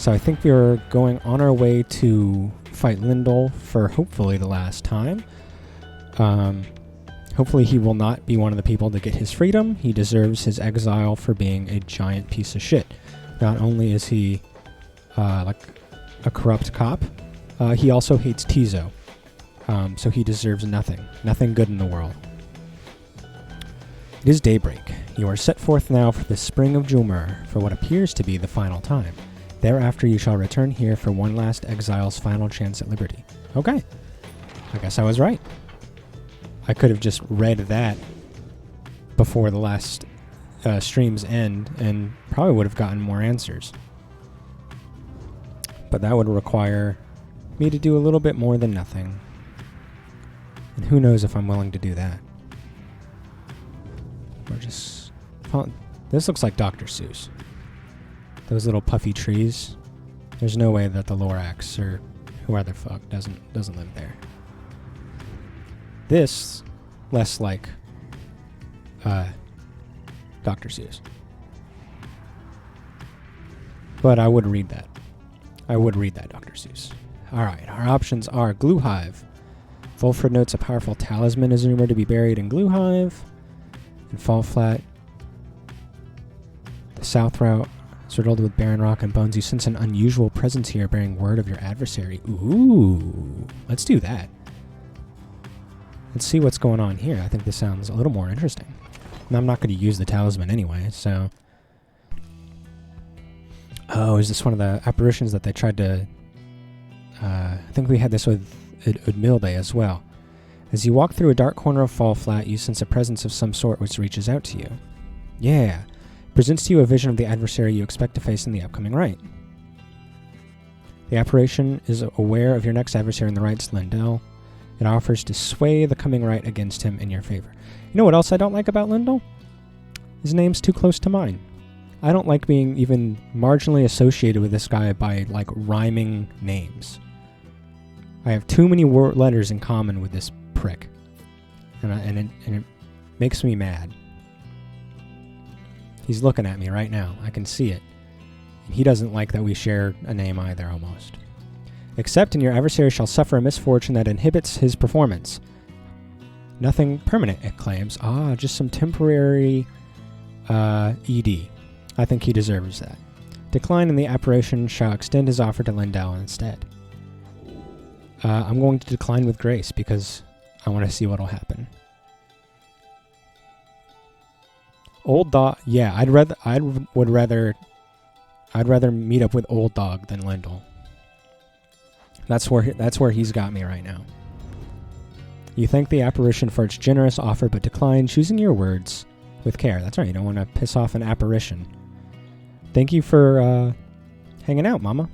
So I think we're going on our way to fight Lindell for hopefully the last time. Hopefully he will not be one of the people to get his freedom. He deserves his exile for being a giant piece of shit. Not only is he like a corrupt cop, he also hates Tizo. So he deserves nothing good in the world. It is daybreak. You are set forth now for the spring of Jumur for what appears to be the final time. Thereafter you shall return here for one last exile's final chance at liberty. Okay. I guess I was right. I could have just read that before the last stream's end and probably would have gotten more answers. But that would require me to do a little bit more than nothing. And who knows if I'm willing to do that. We're just... This looks like Dr. Seuss. Those little puffy trees. There's no way that the Lorax or whoever the fuck doesn't live there. This, less like Dr. Seuss. But I would read that. I would read that, Dr. Seuss. Alright, our options are Glue Hive. Volfred notes a powerful talisman is rumored to be buried in Glue Hive. In Fall Flat, the south route is riddled with barren rock and bones. You sense an unusual presence here bearing word of your adversary. Ooh, let's do that. Let's see what's going on here. I think this sounds a little more interesting. And I'm not going to use the talisman anyway, so... Oh, is this one of the apparitions that they tried to... I think we had this with Udmilde as well. As you walk through a dark corner of Fall Flat, you sense a presence of some sort which reaches out to you. Yeah. Presents to you a vision of the adversary you expect to face in the upcoming rite. The apparition is aware of your next adversary in the rite's Lindell. It offers to sway the coming rite against him in your favor. You know what else I don't like about Lindell? His name's too close to mine. I don't like being even marginally associated with this guy by, like, rhyming names. I have too many letters in common with this prick. And it makes me mad. He's looking at me right now. I can see it. And he doesn't like that we share a name either, almost. Except and your adversary shall suffer a misfortune that inhibits his performance. Nothing permanent, it claims. Just some temporary ED. I think he deserves that. Decline and the apparition shall extend his offer to Lindell instead. I'm going to decline with grace because I want to see what'll happen. Old Dog, yeah, I'd rather meet up with Old Dog than Lindell. That's where he's got me right now. You thank the apparition for its generous offer, but decline, choosing your words with care. That's right, you don't want to piss off an apparition. Thank you for hanging out, Mama.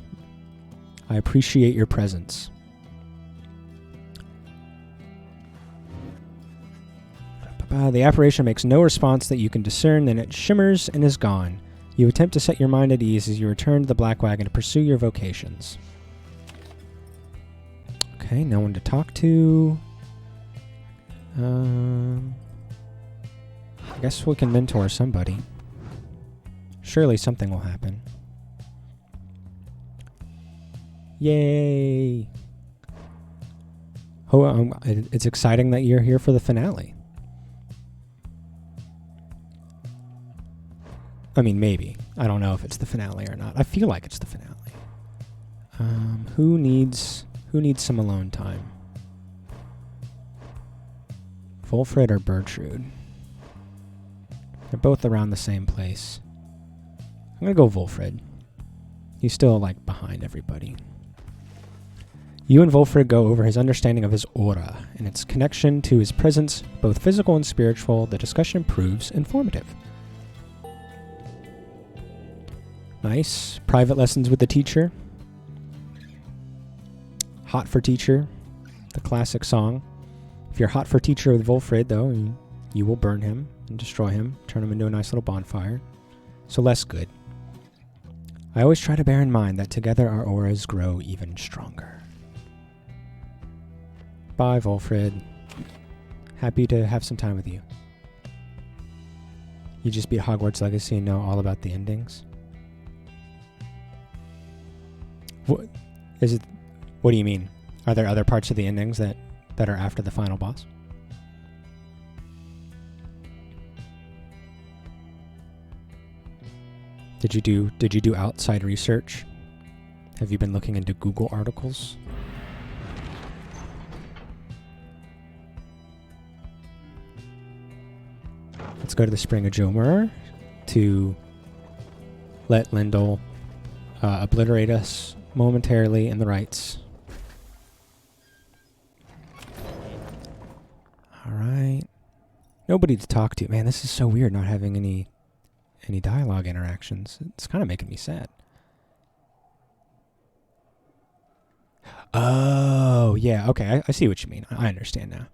I appreciate your presence. The apparition makes no response that you can discern, then it shimmers and is gone. You attempt to set your mind at ease as you return to the Black Wagon to pursue your vocations. Okay, no one to talk to. I guess we can mentor somebody. Surely something will happen. Yay! Oh, it's exciting that you're here for the finale. I mean, maybe. I don't know if it's the finale or not. I feel like it's the finale. Who needs some alone time? Volfred or Bertrude? They're both around the same place. I'm gonna go Volfred. He's still, like, behind everybody. You and Volfred go over his understanding of his aura and its connection to his presence, both physical and spiritual. The discussion proves informative. Nice. Private lessons with the teacher. Hot for teacher. The classic song. If you're hot for teacher with Volfred, though, you will burn him and destroy him. Turn him into a nice little bonfire. So less good. I always try to bear in mind that together our auras grow even stronger. Bye, Volfred. Happy to have some time with you. You just beat Hogwarts Legacy and know all about the endings? What is it? What do you mean? Are there other parts of the endings that are after the final boss? Did you do outside research? Have you been looking into Google articles? Let's go to the Spring of Jomer to let Lindell obliterate us momentarily in the rights. Alright. Nobody to talk to. Man, this is so weird not having any dialogue interactions. It's kind of making me sad. Oh, yeah, okay. I see what you mean. I understand now.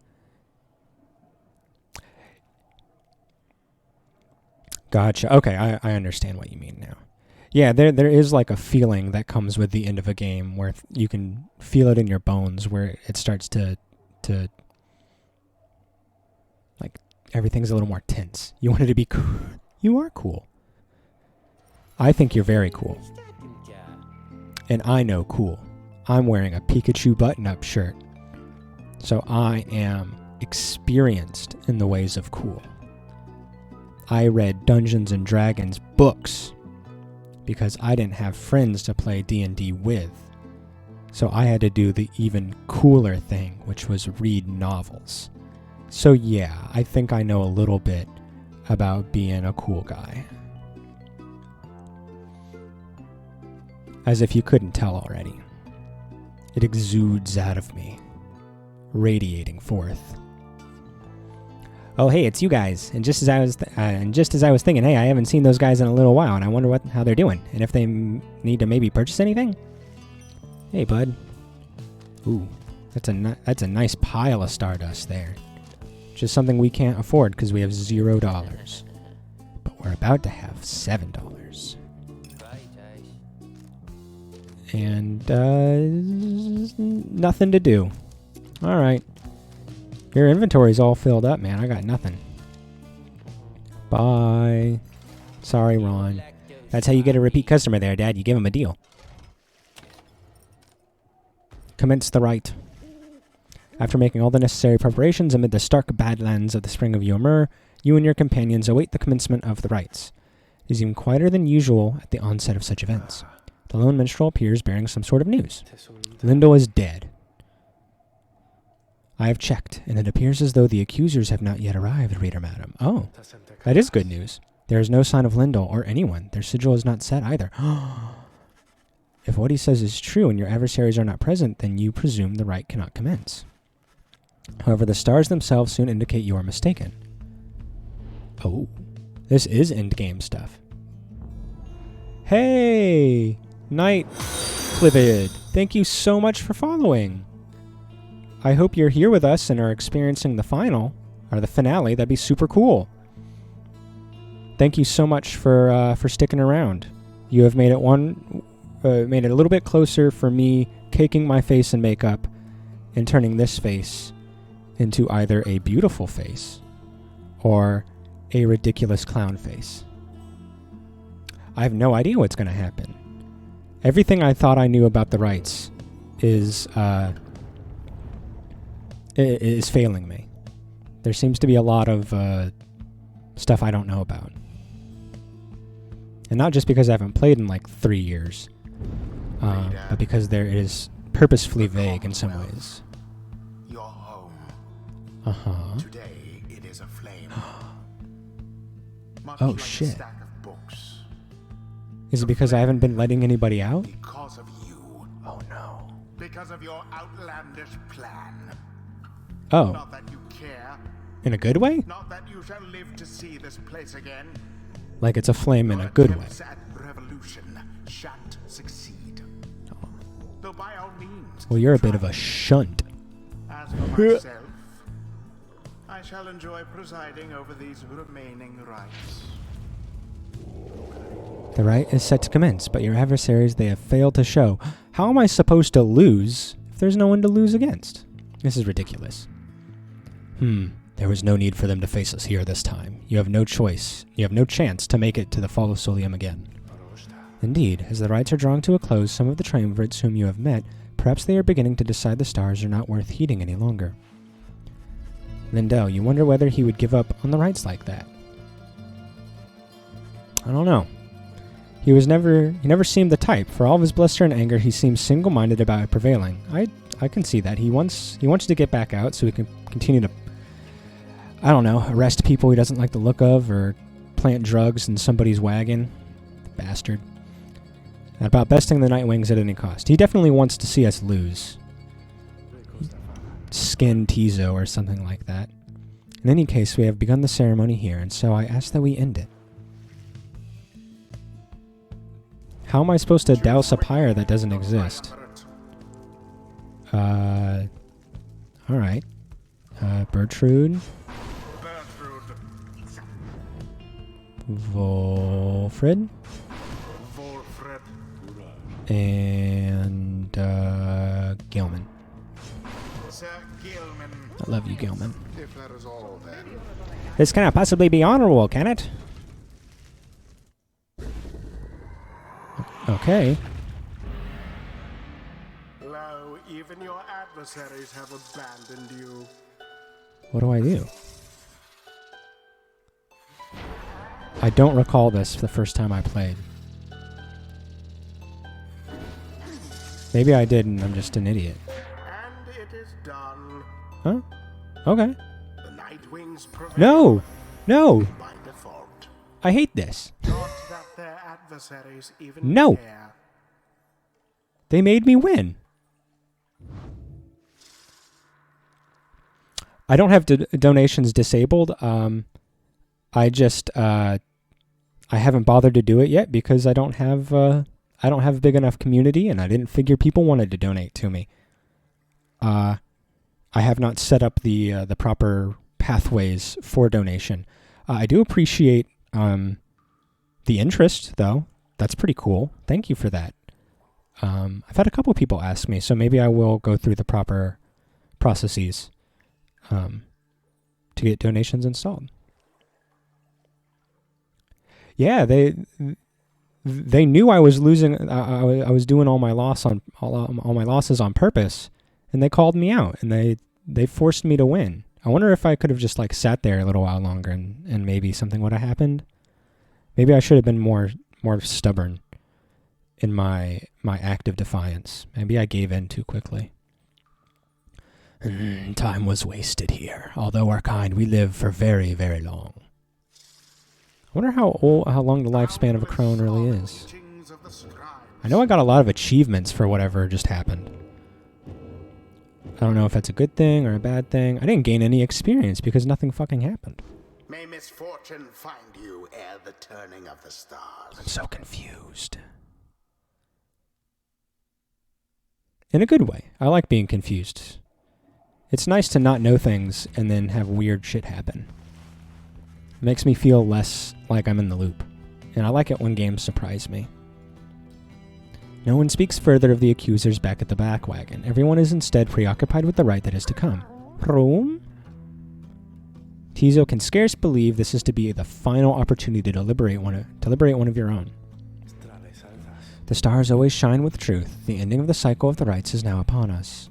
Gotcha. Okay, I understand what you mean now. Yeah, there is like a feeling that comes with the end of a game where you can feel it in your bones, where it starts to like everything's a little more tense. You want it to be cool. You are cool. I think you're very cool. And I know cool. I'm wearing a Pikachu button-up shirt. So I am experienced in the ways of cool. I read Dungeons and Dragons books because I didn't have friends to play D&D with. So I had to do the even cooler thing, which was read novels. So yeah, I think I know a little bit about being a cool guy. As if you couldn't tell already. It exudes out of me, radiating forth. Oh, hey, it's you guys. And just as I was thinking, hey, I haven't seen those guys in a little while, and I wonder how they're doing, and if they need to maybe purchase anything. Hey, bud. Ooh, that's a nice pile of stardust there. Just something we can't afford because we have $0. But we're about to have $7. And nothing to do. All right. Your inventory's all filled up, man. I got nothing. Bye. Sorry, Ron. That's how you get a repeat customer there, Dad. You give him a deal. Commence the rite. After making all the necessary preparations amid the stark badlands of the Spring of Yomer, you and your companions await the commencement of the rites. It is even quieter than usual at the onset of such events. The lone minstrel appears bearing some sort of news. Lindell is dead. I have checked, and it appears as though the accusers have not yet arrived, Reader Madam. Oh, that is good news. There is no sign of Lindell or anyone. Their sigil is not set either. If what he says is true and your adversaries are not present, then you presume the rite cannot commence. However, the stars themselves soon indicate you are mistaken. Oh, this is endgame stuff. Hey, Night Clivid, thank you so much for following. I hope you're here with us and are experiencing the final, or the finale. That'd be super cool. Thank you so much for sticking around. You have made it made it a little bit closer for me caking my face in makeup and turning this face into either a beautiful face or a ridiculous clown face. I have no idea what's going to happen. Everything I thought I knew about the rites is failing me. There seems to be a lot of stuff I don't know about. And not just because I haven't played in like 3 years, but because there is purposefully vague in some ways. Your home. Uh-huh. Today it is aflame. Oh, like shit. A stack of books. Is it because I haven't been letting anybody out? Because of you. Oh, no. Because of your outlandish plan. Oh. Not that you care. In a good way? Not that you shall live to see this place again. Like it's a flame in a good way. Attempts at revolution shan't succeed. Oh. Though by all means. Well, you're a bit of a shunt. As for myself, I shall enjoy presiding over these remaining rites. The rite is set to commence, but your adversaries, they have failed to show. How am I supposed to lose if there's no one to lose against? This is ridiculous. There was no need for them to face us here this time. You have no choice. You have no chance to make it to the Fall of Solium again. Indeed, as the rites are drawing to a close, some of the triumvirates whom you have met, perhaps they are beginning to decide the stars are not worth heeding any longer. Lindell, you wonder whether he would give up on the rites like that. I don't know. He never seemed the type. For all of his bluster and anger, he seems single-minded about prevailing. I can see that. He wants to get back out so he can continue to, I don't know, arrest people he doesn't like the look of or plant drugs in somebody's wagon. Bastard. And about besting the Nightwings at any cost. He definitely wants to see us lose. Skin Tizo or something like that. In any case, we have begun the ceremony here, and so I ask that we end it. How am I supposed to douse a pyre that doesn't exist? Alright. Bertrude. Volfred. And, Gilman. I love you, Gilman. This cannot possibly be honorable, can it? Okay. Lo, even your adversaries have abandoned you. What do I do? I don't recall this the first time I played. Maybe I did and I'm just an idiot. And it is done. Huh? Okay. The Nightwings prevail. No! No! By default. I hate this. Not that their adversaries even No. care. They made me win. I don't have donations disabled. I just I haven't bothered to do it yet because I don't have a big enough community, and I didn't figure people wanted to donate to me. I have not set up the proper pathways for donation. I do appreciate the interest, though. That's pretty cool. Thank you for that. I've had a couple people ask me, so maybe I will go through the proper processes to get donations installed. Yeah, they knew I was losing. I was doing all my losses on purpose, and they called me out, and they forced me to win. I wonder if I could have just like sat there a little while longer, and maybe something would have happened. Maybe I should have been more stubborn in my act of defiance. Maybe I gave in too quickly. Time was wasted here. Although our kind, we live for very, very long. I wonder how long the lifespan of a crone really is. I know I got a lot of achievements for whatever just happened. I don't know if that's a good thing or a bad thing. I didn't gain any experience because nothing fucking happened. May misfortune find you ere the turning of the stars. I'm so confused. In a good way. I like being confused. It's nice to not know things and then have weird shit happen. It makes me feel less like I'm in the loop. And I like it when games surprise me. No one speaks further of the accusers back at the back wagon. Everyone is instead preoccupied with the rite that is to come. Rome? Tizo can scarce believe this is to be the final opportunity to liberate one of your own. The stars always shine with truth. The ending of the cycle of the rites is now upon us.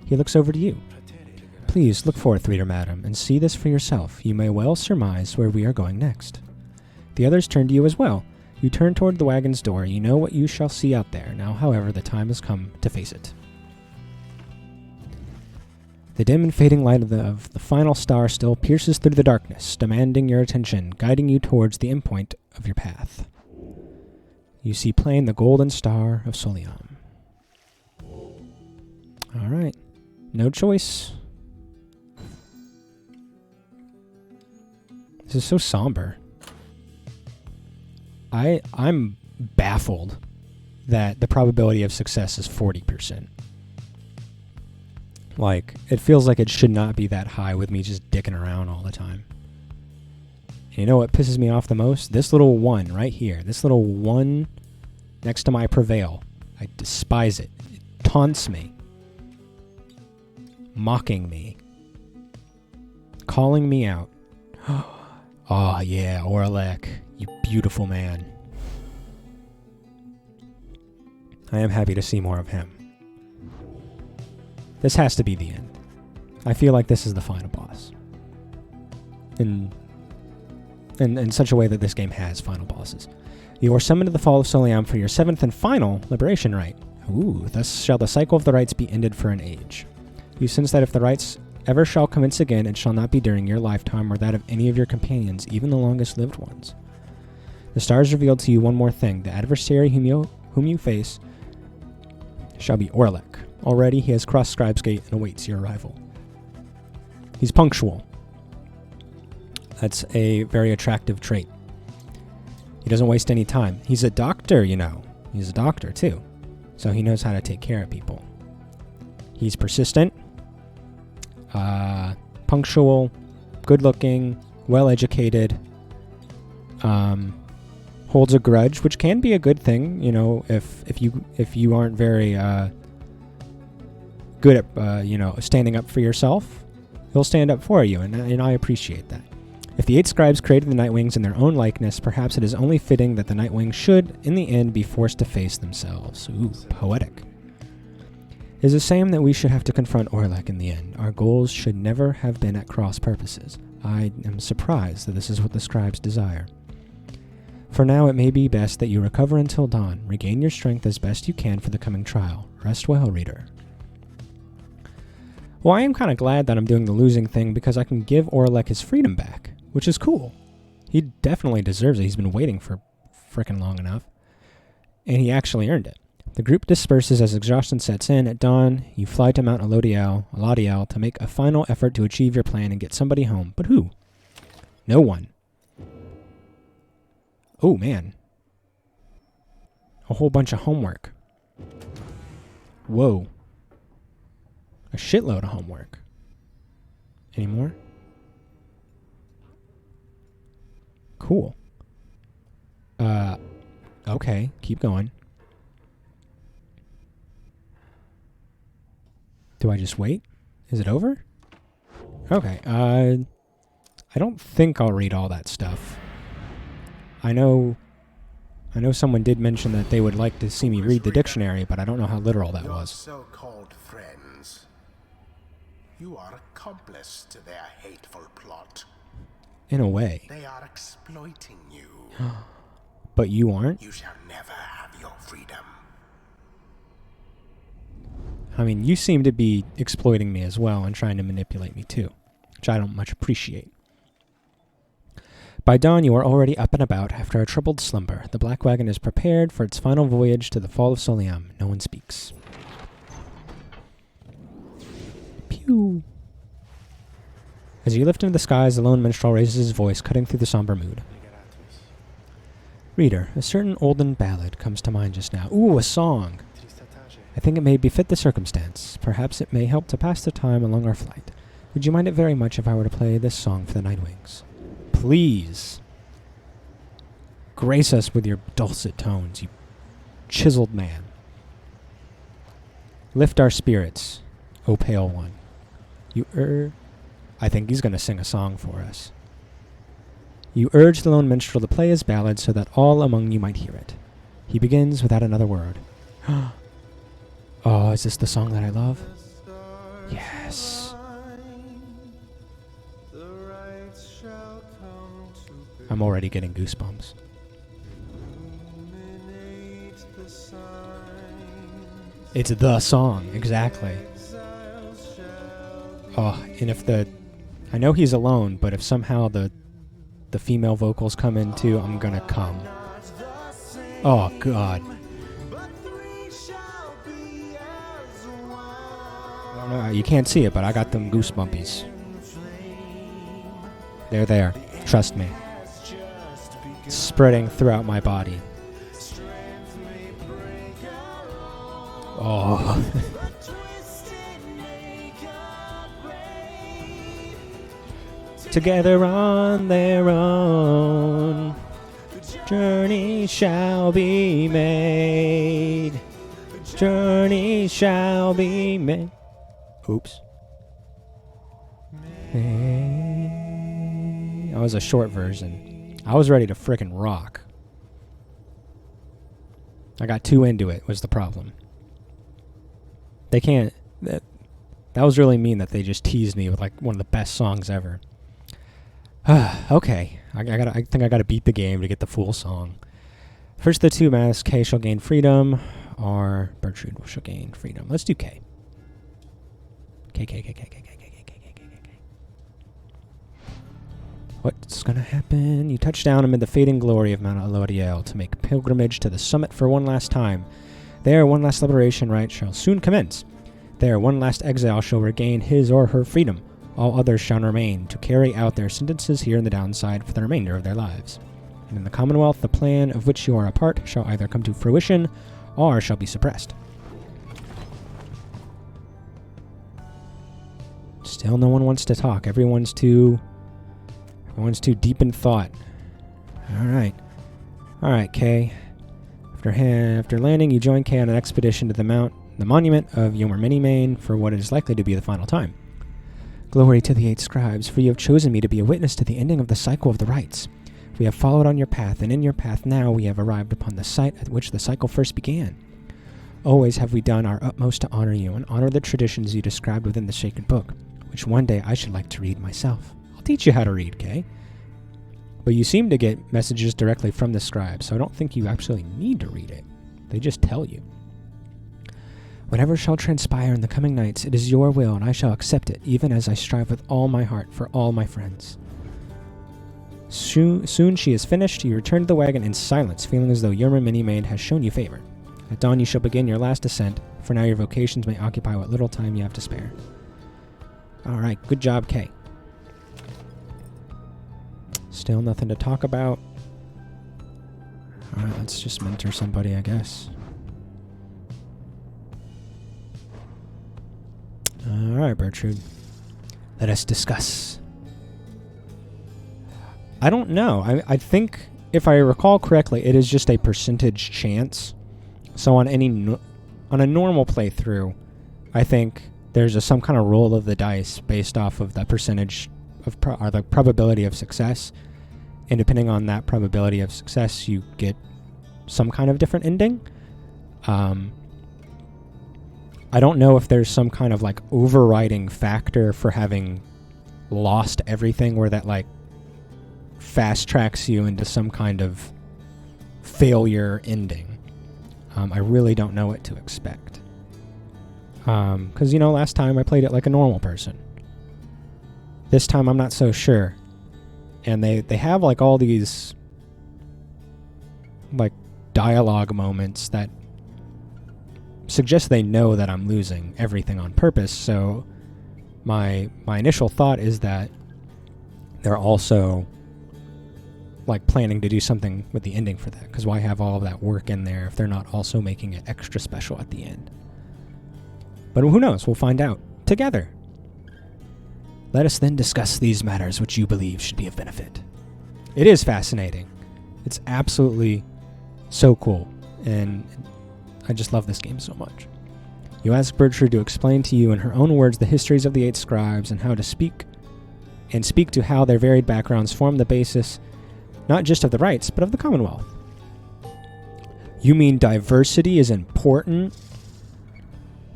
He looks over to you. Please look forth, reader madam, and see this for yourself. You may well surmise where we are going next. The others turn to you as well. You turn toward the wagon's door. You know what you shall see out there. Now, however, the time has come to face it. The dim and fading light of the final star still pierces through the darkness, demanding your attention, guiding you towards the endpoint of your path. You see plain the golden star of Soliam. All right. No choice. This is so somber. I'm baffled that the probability of success is 40%. Like, it feels like it should not be that high with me just dicking around all the time. And you know what pisses me off the most? This little 1 right here. This little 1 next to my prevail. I despise it. It taunts me. Mocking me. Calling me out. Oh, yeah, Orlek. You beautiful man. I am happy to see more of him. This has to be the end. I feel like this is the final boss. In such a way that this game has final bosses. You are summoned to the Fall of Soliam for your 7th and final liberation rite. Ooh, thus shall the cycle of the rites be ended for an age. You sense that if the rites ever shall commence again, it shall not be during your lifetime or that of any of your companions, even the longest lived ones. The stars reveal to you one more thing. The adversary whom you face shall be Orlek. Already he has crossed Scribe's Gate and awaits your arrival. He's punctual. That's a very attractive trait. He doesn't waste any time. He's a doctor, you know. He's a doctor, too. So he knows how to take care of people. He's persistent, punctual, good-looking, well-educated, holds a grudge, which can be a good thing, you know, if you aren't very good at, standing up for yourself. He'll stand up for you, and I appreciate that. If the 8 scribes created the Nightwings in their own likeness, perhaps it is only fitting that the Nightwings should, in the end, be forced to face themselves. Ooh, poetic. It is a shame that we should have to confront Orlek in the end. Our goals should never have been at cross purposes. I am surprised that this is what the scribes desire. For now, it may be best that you recover until dawn. Regain your strength as best you can for the coming trial. Rest well, reader. Well, I am kind of glad that I'm doing the losing thing because I can give Orlek his freedom back, which is cool. He definitely deserves it. He's been waiting for frickin' long enough. And he actually earned it. The group disperses as exhaustion sets in. At dawn, you fly to Mount Elodiel to make a final effort to achieve your plan and get somebody home. But who? No one. Oh, man. A whole bunch of homework. Whoa. A shitload of homework. Any more? Cool. Okay, keep going. Do I just wait? Is it over? Okay, I don't think I'll read all that stuff. I know someone did mention that they would like to see me read the dictionary, but I don't know how literal that was. So-called friends. You are accomplice to their hateful plot. In a way. They are exploiting you. But you aren't? You shall never have your freedom. I mean, you seem to be exploiting me as well and trying to manipulate me too, which I don't much appreciate. By dawn, you are already up and about after a troubled slumber. The Black Wagon is prepared for its final voyage to the Fall of Soliam. No one speaks. Pew! As you lift into the skies, the lone minstrel raises his voice, cutting through the somber mood. Reader, a certain olden ballad comes to mind just now. Ooh, a song! I think it may befit the circumstance. Perhaps it may help to pass the time along our flight. Would you mind it very much if I were to play this song for the Nightwings? Please. Grace us with your dulcet tones, you chiseled man. Lift our spirits, O pale one. I think he's going to sing a song for us. You urge the lone minstrel to play his ballad so that all among you might hear it. He begins without another word. Oh, is this the song that I love? Yes. I'm already getting goosebumps. It's the song, exactly. Oh, and if I know he's alone, but if somehow the female vocals come in too, I'm gonna come. Oh, God. I don't know, you can't see it, but I got them goosebumpies. They're there. Trust me. It's spreading throughout my body. Oh. Together on their own, journey shall be made. Journey shall be made. Oops. That was a short version. I was ready to frickin' rock. I got too into it was the problem. They can't... That was really mean that they just teased me with like one of the best songs ever. Okay. I think I gotta beat the game to get the full song. First the two masks, K shall gain freedom, or Bertrude shall gain freedom. Let's do K. K. What's gonna happen? You touch down amid the fading glory of Mount Elodiel to make pilgrimage to the summit for one last time. There, one last liberation rite shall soon commence. There, one last exile shall regain his or her freedom. All others shall remain to carry out their sentences here in the downside for the remainder of their lives. And in the Commonwealth, the plan of which you are a part shall either come to fruition or shall be suppressed. Still no one wants to talk. Everyone's too deep in thought. Alright, Kay. After landing, you join Kay on an expedition to the monument of Yomer-Many-Mane for what is likely to be the final time. Glory to the 8 scribes, for you have chosen me to be a witness to the ending of the cycle of the rites. We have followed on your path, and in your path now we have arrived upon the site at which the cycle first began. Always have we done our utmost to honor you and honor the traditions you described within the sacred book, which one day I should like to read myself. I'll teach you how to read, Kay. But you seem to get messages directly from the scribes, so I don't think you actually need to read it. They just tell you. Whatever shall transpire in the coming nights, it is your will, and I shall accept it, even as I strive with all my heart for all my friends. Soon she is finished. You return to the wagon in silence, feeling as though Yomer-Many-Mane has shown you favor. At dawn you shall begin your last ascent. For now your vocations may occupy what little time you have to spare. Alright, good job, Kay. Still nothing to talk about. Alright, let's just mentor somebody, I guess. Alright, Bertrude. Let us discuss. I don't know. I think, if I recall correctly, it is just a percentage chance. So on a normal playthrough, I think there's some kind of roll of the dice based off of the percentage of or the probability of success. And depending on that probability of success, you get some kind of different ending. I don't know if there's some kind of like overriding factor for having lost everything where that like fast tracks you into some kind of failure ending. I really don't know what to expect. Because, last time I played it like a normal person. This time I'm not so sure. And they have like all these like dialogue moments that suggest they know that I'm losing everything on purpose. So my initial thought is that they're also like planning to do something with the ending for that, because why have all of that work in there if they're not also making it extra special at the end? But who knows? We'll find out together. Let us then discuss these matters which you believe should be of benefit. It is fascinating. It's absolutely so cool, and I just love this game so much. You ask Bertrude to explain to you in her own words the histories of the 8 scribes and how to speak to how their varied backgrounds form the basis not just of the rites, but of the Commonwealth. You mean diversity is important?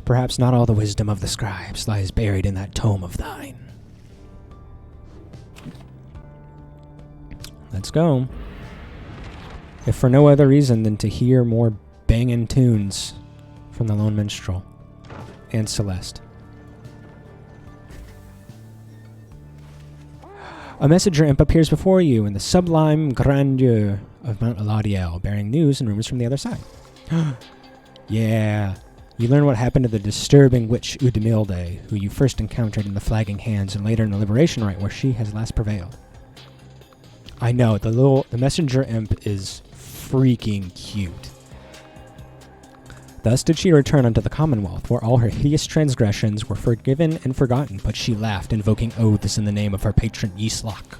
Perhaps not all the wisdom of the scribes lies buried in that tome of thine. Let's go. If for no other reason than to hear more banging tunes from the Lone Minstrel and Celeste. A messenger imp appears before you in the sublime grandeur of Mount Elodiel, bearing news and rumors from the other side. Yeah. You learn what happened to the disturbing witch Udmilde, who you first encountered in the Flagging Hands and later in the Liberation Rite, where she has last prevailed. I know, the messenger imp is freaking cute. Thus did she return unto the Commonwealth, where all her hideous transgressions were forgiven and forgotten, but she laughed, invoking oaths in the name of her patron Yislok.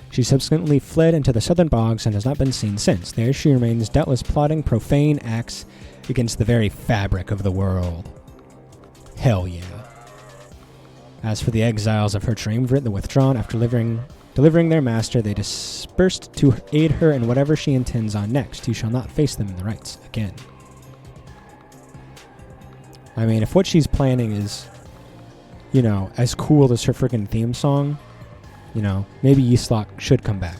She subsequently fled into the southern bogs and has not been seen since. There she remains, doubtless plotting profane acts against the very fabric of the world. Hell yeah. As for the exiles of her triumvirate, the withdrawn after Delivering their master, they dispersed to aid her in whatever she intends on next. You shall not face them in the rites again. I mean, if what she's planning is, you know, as cool as her freaking theme song, you know, maybe Yislok should come back.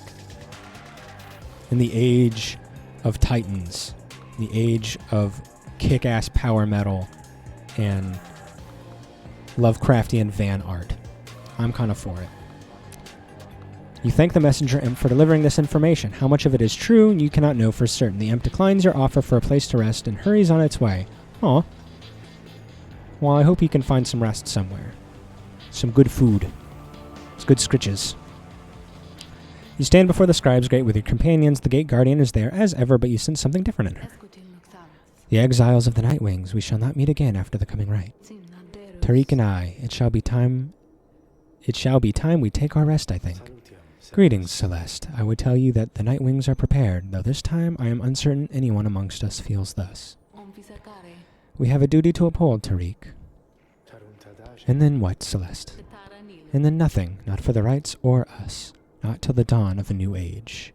In the age of Titans, the age of kick-ass power metal and Lovecraftian van art, I'm kind of for it. You thank the messenger imp for delivering this information. How much of it is true, you cannot know for certain. The imp declines your offer for a place to rest and hurries on its way. Aw. Well, I hope he can find some rest somewhere. Some good food. Some good scritches. You stand before the scribe's gate with your companions. The gate guardian is there as ever, but you sense something different in her. The exiles of the Nightwings, we shall not meet again after the coming rite. Tariq and I, it shall be time we take our rest, I think. Greetings, Celeste. I would tell you that the Nightwings are prepared, though this time I am uncertain anyone amongst us feels thus. We have a duty to uphold, Tariq. And then what, Celeste? And then nothing, not for the rites or us, not till the dawn of a new age.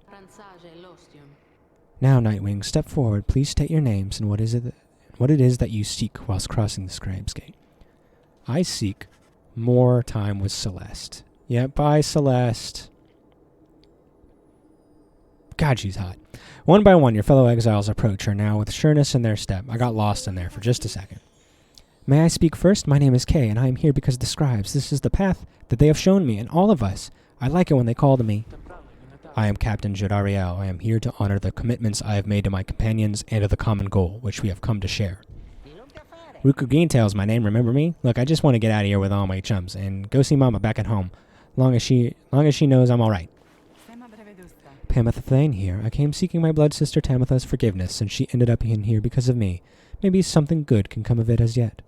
Now, Nightwing, step forward. Please state your names and what it is that you seek whilst crossing the scribe's gate. I seek more time with Celeste. Yeah, bye, Celeste. God, she's hot. One by one, your fellow exiles approach her now with sureness in their step. I got lost in there for just a second. May I speak first? My name is Kay, and I am here because of the scribes. This is the path that they have shown me, and all of us. I like it when they call to me. I am Captain Jodariel. I am here to honor the commitments I have made to my companions and to the common goal, which we have come to share. Ruku Greentail's my name, remember me? Look, I just want to get out of here with all my chums and go see Mama back at home. Long as she knows I'm all right. Tamitha Thane here. I came seeking my blood sister Tamitha's forgiveness, and she ended up in here because of me. Maybe something good can come of it as yet.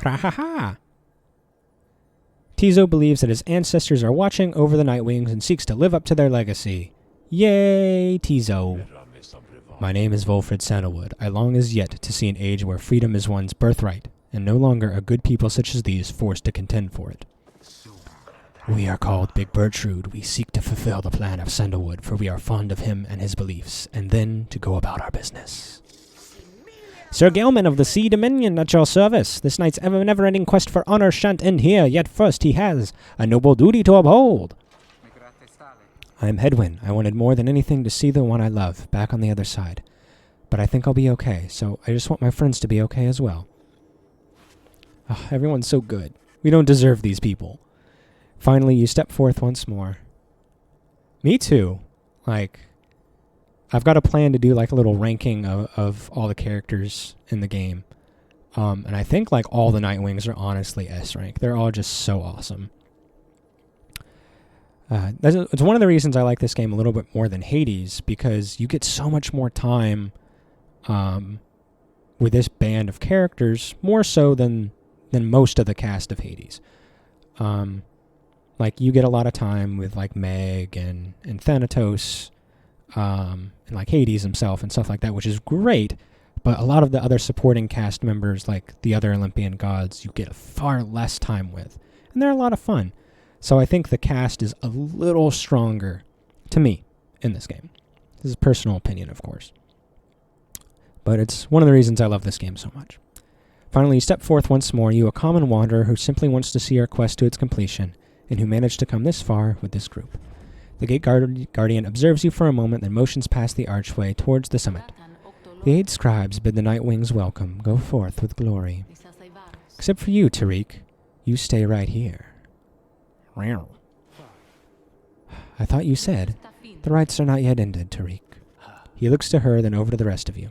Ha! Tizo believes that his ancestors are watching over the Nightwings and seeks to live up to their legacy. Yay, Tizo! My name is Volfred Sandalwood. I long as yet to see an age where freedom is one's birthright, and no longer a good people such as these forced to contend for it. We are called Big Bertrude. We seek to fulfill the plan of Sandalwood, for we are fond of him and his beliefs, and then to go about our business. Sir Gaelman of the Sea Dominion at your service. This knight's never-ending quest for honor shan't end here, yet first he has a noble duty to uphold. I am Hedwyn. I wanted more than anything to see the one I love back on the other side. But I think I'll be okay, so I just want my friends to be okay as well. Oh, everyone's so good. We don't deserve these people. Finally, you step forth once more. Me too. I've got a plan to do a little ranking of all the characters in the game. And I think all the Nightwings are honestly S rank. They're all just so awesome. It's one of the reasons I like this game a little bit more than Hades, because you get so much more time with this band of characters, more so than most of the cast of Hades. You get a lot of time with Meg and Thanatos, and Hades himself and stuff like that, which is great. But a lot of the other supporting cast members, like the other Olympian gods, you get far less time with. And they're a lot of fun. So I think the cast is a little stronger, to me, in this game. This is a personal opinion, of course. But it's one of the reasons I love this game so much. Finally, you step forth once more, you a common wanderer who simply wants to see our quest to its completion, and who managed to come this far with this group. The gate guardian observes you for a moment, then motions past the archway towards the summit. The 8 scribes bid the Nightwings welcome. Go forth with glory. Except for you, Tariq. You stay right here. I thought you said, the rites are not yet ended, Tariq. He looks to her, then over to the rest of you.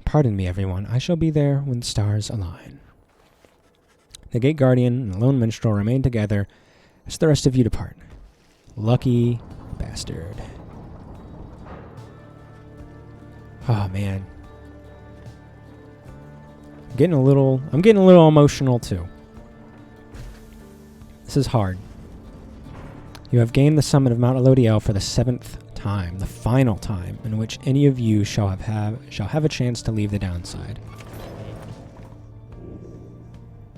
Pardon me, everyone. I shall be there when the stars align. The gate guardian and the lone minstrel remain together as the rest of you depart. Lucky bastard. Oh, man. I'm getting a little emotional, too. This is hard. You have gained the summit of Mount Elodiel for the 7th time, the final time, in which any of you shall have a chance to leave the downside.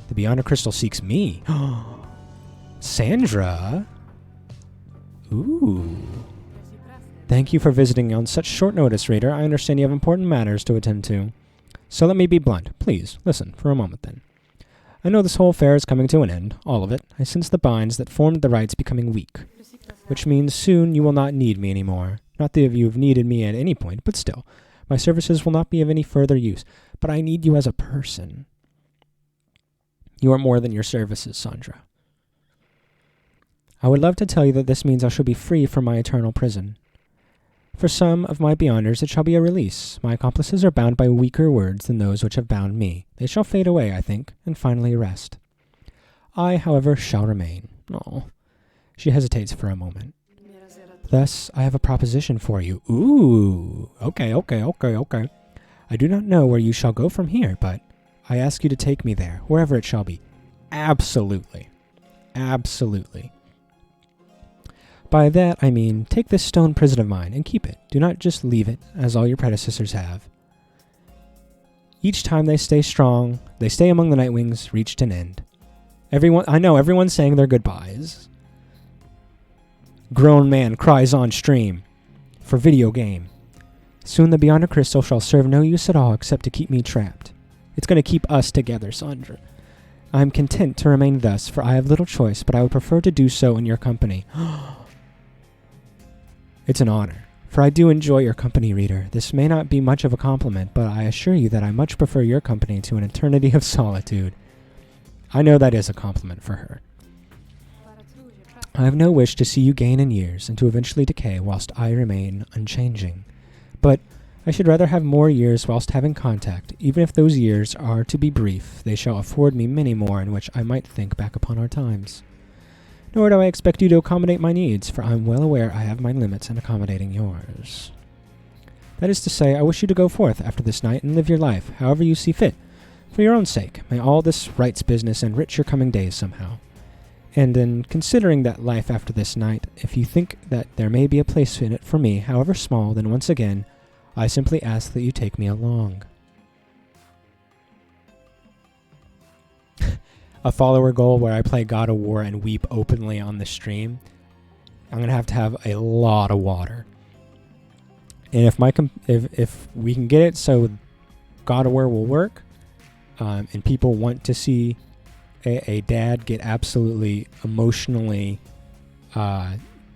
The Beyonder Crystal seeks me. Sandra? Ooh. Thank you for visiting on such short notice, reader. I understand you have important matters to attend to. So let me be blunt. Please, listen for a moment then. I know this whole affair is coming to an end, all of it. I sense the binds that formed the rites becoming weak, which means soon you will not need me anymore. Not that you have needed me at any point, but still, my services will not be of any further use. But I need you as a person. You are more than your services, Sandra. I would love to tell you that this means I shall be free from my eternal prison. For some of my beyonders it shall be a release. My accomplices are bound by weaker words than those which have bound me. They shall fade away, I think, and finally rest. I, however, shall remain. Oh. She hesitates for a moment. Thus, I have a proposition for you. Ooh. Okay. I do not know where you shall go from here, but I ask you to take me there, wherever it shall be. Absolutely. By that, I mean, take this stone prison of mine and keep it. Do not just leave it, as all your predecessors have. Each time they stay strong, they stay among the Nightwings, reached an end. Everyone's saying their goodbyes. Grown man cries on stream. For video game. Soon the Beyonder Crystal shall serve no use at all except to keep me trapped. It's going to keep us together, Sandra. I am content to remain thus, for I have little choice, but I would prefer to do so in your company. It's an honor, for I do enjoy your company, reader. This may not be much of a compliment, but I assure you that I much prefer your company to an eternity of solitude. I know that is a compliment for her. I have no wish to see you gain in years, and to eventually decay whilst I remain unchanging. But I should rather have more years whilst having contact. Even if those years are to be brief, they shall afford me many more in which I might think back upon our times. Nor do I expect you to accommodate my needs, for I am well aware I have my limits in accommodating yours. That is to say, I wish you to go forth after this night and live your life, however you see fit. For your own sake, may all this rights business enrich your coming days somehow. And in considering that life after this night, if you think that there may be a place in it for me, however small, then once again, I simply ask that you take me along. A follower goal where I play God of War and weep openly on the stream. I'm gonna have a lot of water. And if we can get it so God of War will work, and people want to see a dad get absolutely emotionally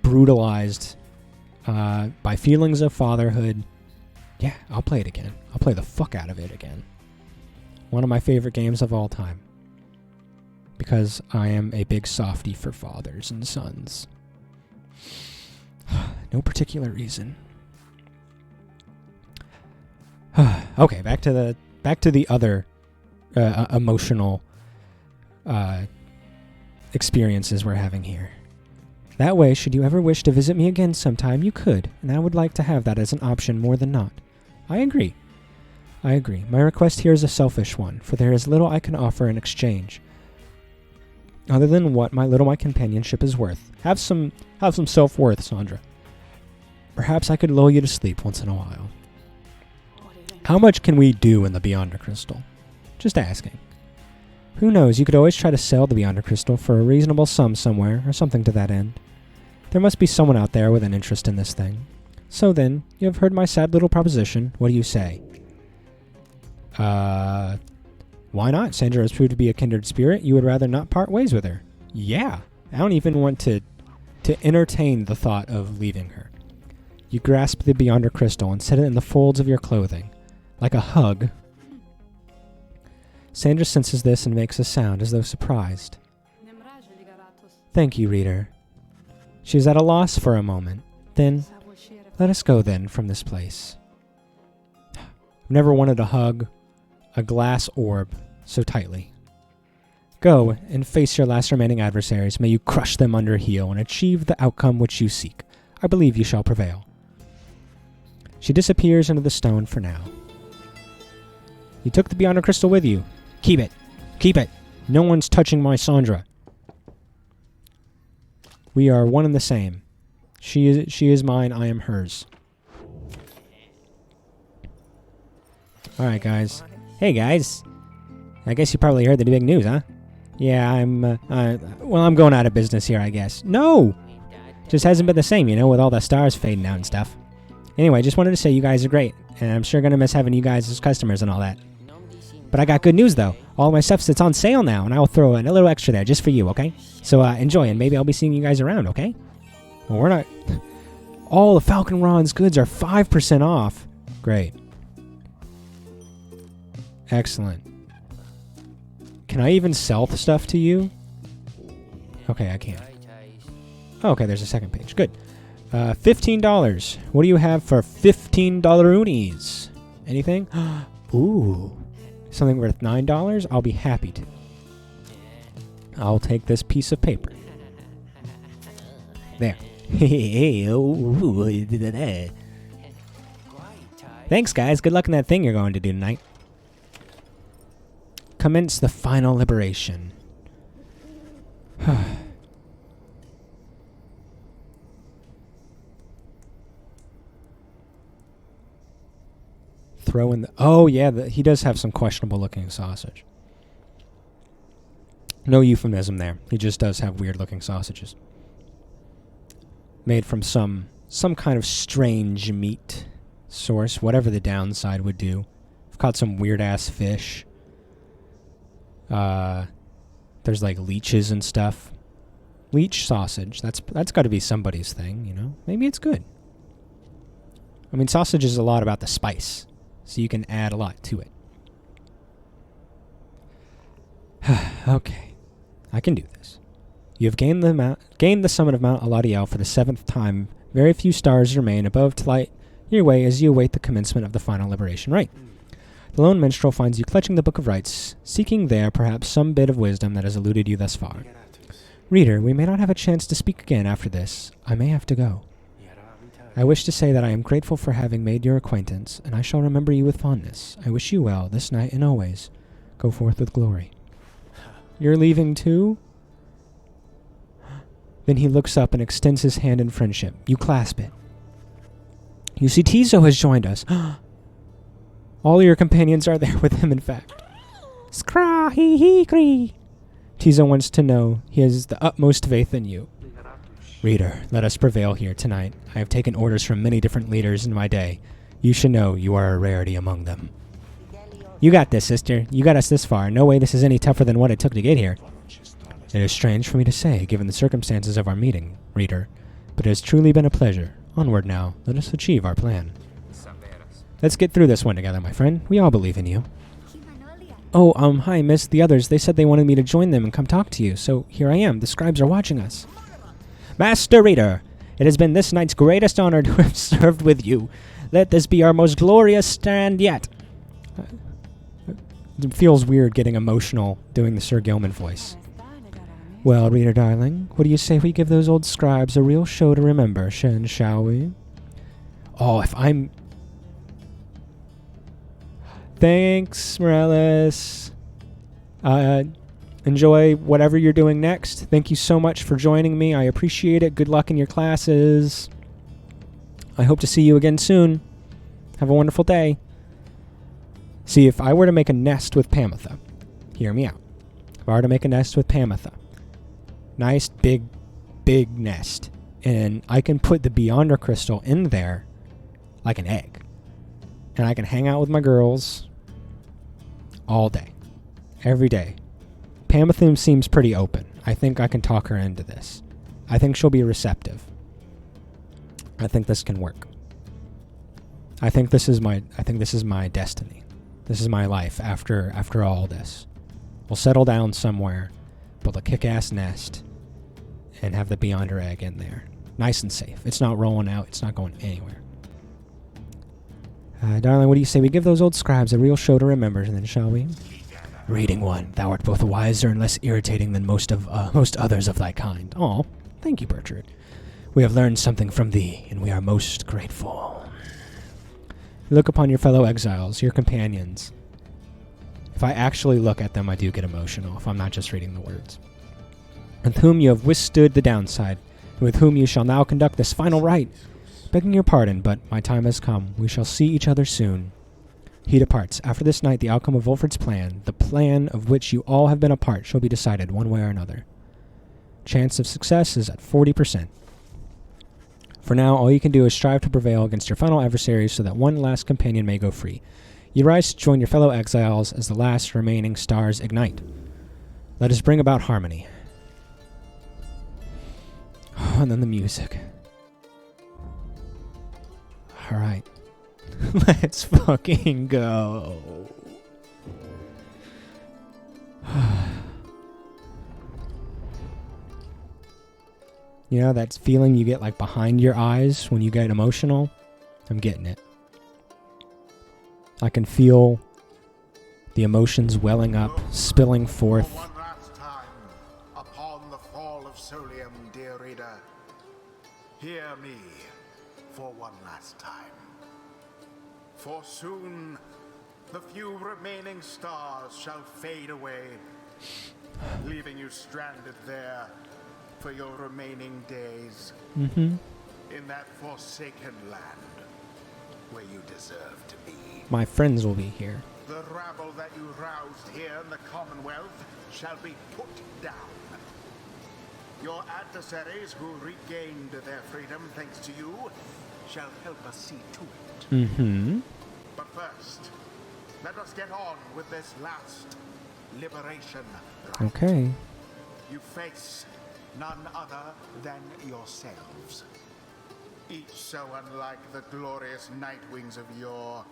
brutalized by feelings of fatherhood, yeah, I'll play it again. I'll play the fuck out of it again. One of my favorite games of all time. Because I am a big softie for fathers and sons. No particular reason. Okay, back to the other emotional experiences we're having here. That way, should you ever wish to visit me again sometime, you could, and I would like to have that as an option more than not. I agree. My request here is a selfish one, for there is little I can offer in exchange. Other than what my companionship is worth. Have some self-worth, Sandra. Perhaps I could lull you to sleep once in a while. How much can we do in the Beyonder Crystal? Just asking. Who knows, you could always try to sell the Beyonder Crystal for a reasonable sum somewhere, or something to that end. There must be someone out there with an interest in this thing. So then, you have heard my sad little proposition. What do you say? Why not? Sandra has proved to be a kindred spirit. You would rather not part ways with her. Yeah. I don't even want to entertain the thought of leaving her. You grasp the Beyonder Crystal and set it in the folds of your clothing. Like a hug. Sandra senses this and makes a sound as though surprised. Thank you, reader. She is at a loss for a moment. Then, let us go then from this place. I've never wanted to hug a glass orb so tightly. Go and face your last remaining adversaries. May you crush them under heel and achieve the outcome which you seek. I believe you shall prevail. She disappears into the stone for now. You took the Beyonder Crystal with you. Keep it. Keep it. No one's touching my Sandra. We are one and the same. She is mine, I am hers. Alright, guys. Hey, guys. I guess you probably heard the big news, huh? Yeah, I'm going out of business here, I guess. No! Just hasn't been the same, you know, with all the stars fading out and stuff. Anyway, just wanted to say you guys are great, and I'm sure going to miss having you guys as customers and all that. But I got good news, though. All my stuff sits on sale now, and I will throw in a little extra there just for you, okay? So enjoy, and maybe I'll be seeing you guys around, okay? Well, we're not... All the Falcon Ron's goods are 5% off. Great. Excellent. Can I even sell the stuff to you? Okay, I can. Oh, okay, there's a second page. Good. $15. What do you have for $15-oonies? Anything? Ooh. Something worth $9? I'll be happy to. I'll take this piece of paper. There. Thanks, guys. Good luck in that thing you're going to do tonight. Commence the final liberation. Throw in the... Oh, yeah, he does have some questionable-looking sausage. No euphemism there. He just does have weird-looking sausages. Made from some kind of strange meat source, whatever the downside would do. I've caught some weird-ass fish. There's, like, leeches and stuff. Leech sausage. That's got to be somebody's thing, you know? Maybe it's good. I mean, sausage is a lot about the spice. So you can add a lot to it. Okay. I can do this. You have gained the summit of Mount Aladiel for the 7th time. Very few stars remain above to light your way as you await the commencement of the final liberation rite. The lone minstrel finds you clutching the Book of Rites, seeking there perhaps some bit of wisdom that has eluded you thus far. Reader, we may not have a chance to speak again after this. I may have to go. I wish to say that I am grateful for having made your acquaintance, and I shall remember you with fondness. I wish you well, this night and always. Go forth with glory. You're leaving too? Then he looks up and extends his hand in friendship. You clasp it. You see, Tizo has joined us. All your companions are there with him, in fact. Skra hee hee cree. Tizo wants to know he has the utmost faith in you. Reader, let us prevail here tonight. I have taken orders from many different leaders in my day. You should know you are a rarity among them. You got this, sister. You got us this far. No way this is any tougher than what it took to get here. It is strange for me to say, given the circumstances of our meeting, reader, but it has truly been a pleasure. Onward now. Let us achieve our plan. Let's get through this one together, my friend. We all believe in you. Oh, hi, miss. The others, they said they wanted me to join them and come talk to you, so here I am. The scribes are watching us. Master Reader, it has been this night's greatest honor to have served with you. Let this be our most glorious stand yet. It feels weird getting emotional doing the Sir Gilman voice. Well, Reader darling, what do you say we give those old scribes a real show to remember, shall we? Oh, if I'm... Thanks, Morales. Enjoy whatever you're doing next. Thank you so much for joining me. I appreciate it. Good luck in your classes. I hope to see you again soon. Have a wonderful day. See, if I were to make a nest with Pamitha, hear me out. If I were to make a nest with Pamitha, nice, big nest, and I can put the Beyonder crystal in there like an egg, and I can hang out with my girls all day, every day. Pamitha seems pretty open. I think I can talk her into this. I think she'll be receptive. I think this can work. I think this is my destiny. This is my life after all this. We'll settle down somewhere, build a kick-ass nest, and have the Beyonder egg in there. Nice and safe. It's not rolling out. It's not going anywhere. Darling, what do you say we give those old scribes a real show to remember, then, shall we? Reading one, thou art both wiser and less irritating than most others of thy kind. Aw, thank you, Bertrand. We have learned something from thee, and we are most grateful. Look upon your fellow exiles, your companions. If I actually look at them, I do get emotional, if I'm not just reading the words. With whom you have withstood the downside, and with whom you shall now conduct this final rite. Begging your pardon, but my time has come. We shall see each other soon. He departs. After this night, the outcome of Wolford's plan, the plan of which you all have been a part, shall be decided one way or another. Chance of success is at 40%. For now, all you can do is strive to prevail against your final adversaries so that one last companion may go free. You rise to join your fellow exiles as the last remaining stars ignite. Let us bring about harmony. And then the music. Alright. Let's fucking go. You know that feeling you get like behind your eyes when you get emotional? I'm getting it. I can feel the emotions welling up, spilling forth. For one last time, upon the fall of Solium, dear reader, hear me for one last time. For soon, the few remaining stars shall fade away, leaving you stranded there for your remaining days in that forsaken land where you deserve to be. My friends will be here. The rabble that you roused here in the Commonwealth shall be put down. Your adversaries who regained their freedom thanks to you shall help us see to it. But first, let us get on with this last liberation rite. Okay. You face none other than yourselves. Each so unlike the glorious night wings of yore.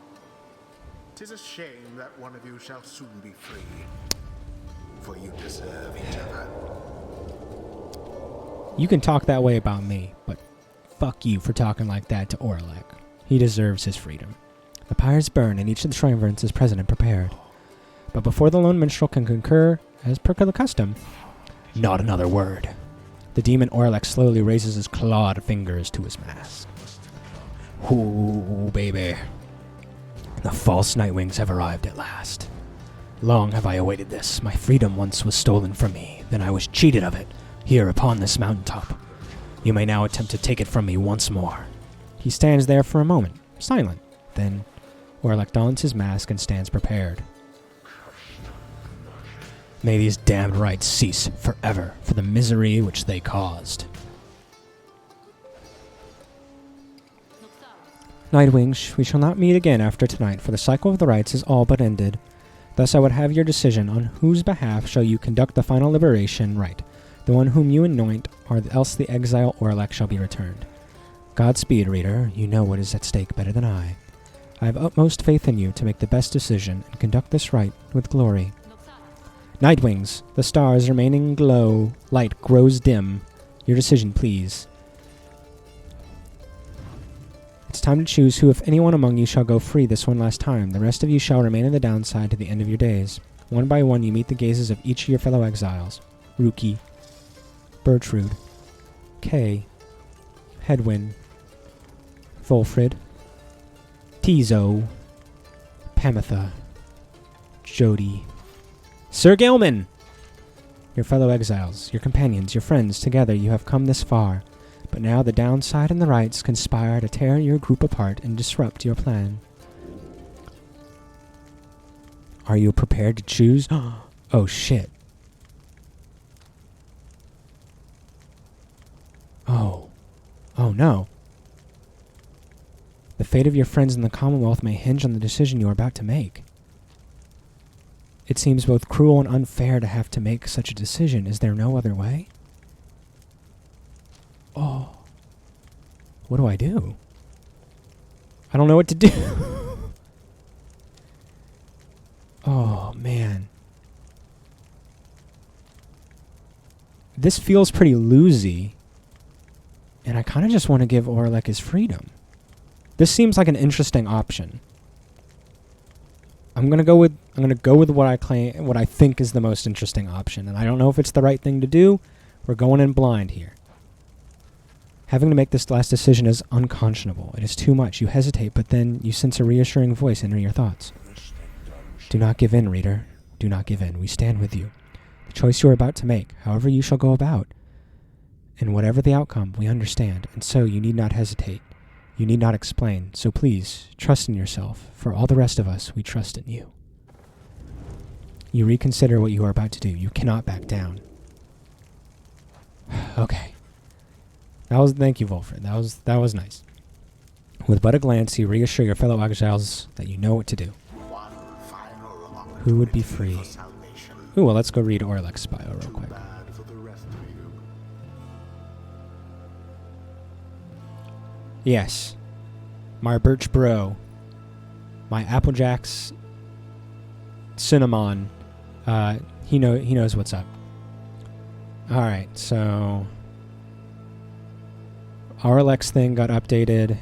'Tis a shame that one of you shall soon be free, for you deserve each other. You can talk that way about me, but fuck you for talking like that to Orlek. He deserves his freedom. The pyres burn and each of the triumvirates is present and prepared. But before the lone minstrel can concur, as per the custom, not another word. The demon Orlek slowly raises his clawed fingers to his mask. Ooh, baby. The false Nightwings have arrived at last. Long have I awaited this. My freedom once was stolen from me, then I was cheated of it, here upon this mountaintop. You may now attempt to take it from me once more. He stands there for a moment, silent. Then Orlek dons his mask and stands prepared. May these damned rites cease forever for the misery which they caused. Nightwings, we shall not meet again after tonight, for the cycle of the rites is all but ended. Thus I would have your decision on whose behalf shall you conduct the final liberation rite, the one whom you anoint, or else the exile Orlek shall be returned. Godspeed, reader, you know what is at stake better than I. I have utmost faith in you to make the best decision and conduct this rite with glory. Nightwings, the stars remaining glow, light grows dim. Your decision, please. It's time to choose who, if anyone among you, shall go free this one last time. The rest of you shall remain in the downside to the end of your days. One by one you meet the gazes of each of your fellow exiles. Ruki, Bertrude, Kay, Hedwyn, Volfrid, Tizo, Pamitha, Jody, Sir Gilman! Your fellow exiles, your companions, your friends, together you have come this far. But now the downside and the rights conspire to tear your group apart and disrupt your plan. Are you prepared to choose? Oh shit. Oh. Oh no. The fate of your friends in the Commonwealth may hinge on the decision you are about to make. It seems both cruel and unfair to have to make such a decision. Is there no other way? Oh. What do I do? I don't know what to do. Oh, man. This feels pretty loosey. And I kind of just want to give Orlek his freedom. This seems like an interesting option. I'm gonna go with what I think is the most interesting option, and I don't know if it's the right thing to do. We're going in blind here. Having to make this last decision is unconscionable. It is too much. You hesitate, but then you sense a reassuring voice enter your thoughts. Do not give in, reader. Do not give in. We stand with you. The choice you are about to make, however you shall go about, and whatever the outcome, we understand, and so you need not hesitate. You need not explain, so please, trust in yourself. For all the rest of us, we trust in you. You reconsider what you are about to do. You cannot back down. Okay. Thank you, Wolfred. That was nice. With but a glance, you reassure your fellow exiles that you know what to do. One final Who would be opportunity free? for salvation. Ooh, well, let's go read Orlek's bio real Too quick. bad for the rest of you. Yes. My Birch Bro. My Applejacks Cinnamon. He knows what's up. Alright, so Orlek's thing got updated.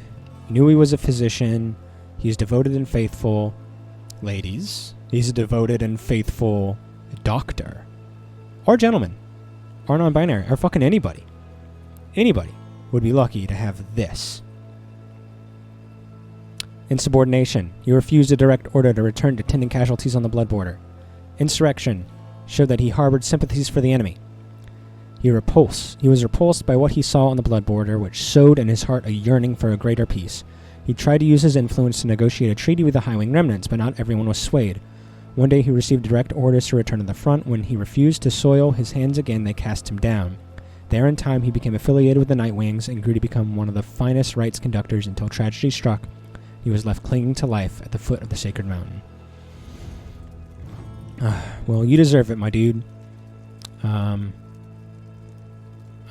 Knew he was a physician. He's devoted and faithful. Ladies, he's a devoted and faithful doctor. Or gentleman. Or non-binary. Or fucking anybody. Anybody would be lucky to have this. Insubordination. You refused a direct order to return to tending casualties on the blood border. Insurrection. Showed that he harbored sympathies for the enemy. He was repulsed by what he saw on the blood border, which sowed in his heart a yearning for a greater peace. He tried to use his influence to negotiate a treaty with the High Wing remnants, but not everyone was swayed. One day he received direct orders to return to the front. When he refused to soil his hands again, they cast him down. There in time he became affiliated with the Night Wings and grew to become one of the finest rites conductors until tragedy struck. He was left clinging to life at the foot of the sacred mountain. Well, you deserve it, my dude. I'm